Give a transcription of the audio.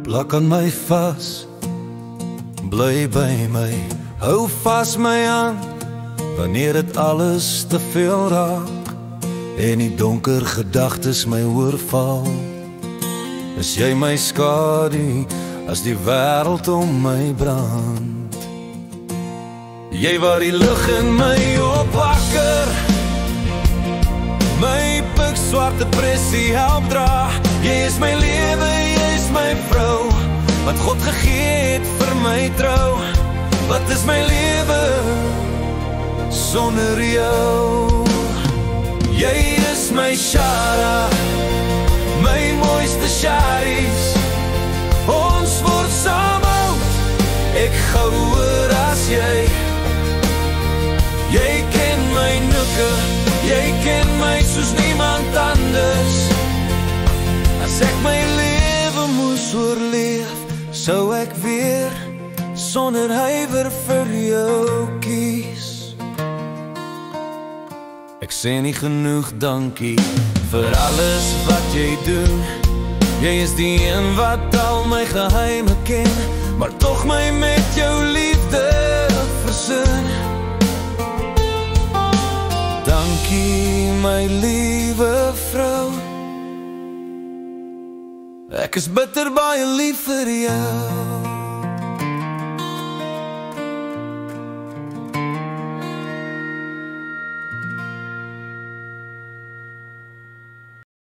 Plak aan my vas, bly by my, hou vas my hand, wanneer dit alles te veel raak, en die donker gedagtes my oorval. Is jy my skadu, as die wêreld om my brand. Jy wat die lig in my opwakker, my pikswart depressie help dra. Jy is my lewe, jy is my vrou, wat God gegee het vir my trou. Wat is my lewe sonder jou? Jy is my Shara, my mooiste Sharies. Ons word saam oud, ek gouer as jy. Jy ken my nukke, jy ken my soos niemand anders. As ek my lewe moes oorleef, sou ek weer sonder huiwer vir jou kies. Ek sê nie genoeg dankie vir alles wat jy doen. Jy is die een wat al my geheime ken, maar tog my met jou liefde versin. Dankie my liewe vrou, ek is bitter baie lief vir jou.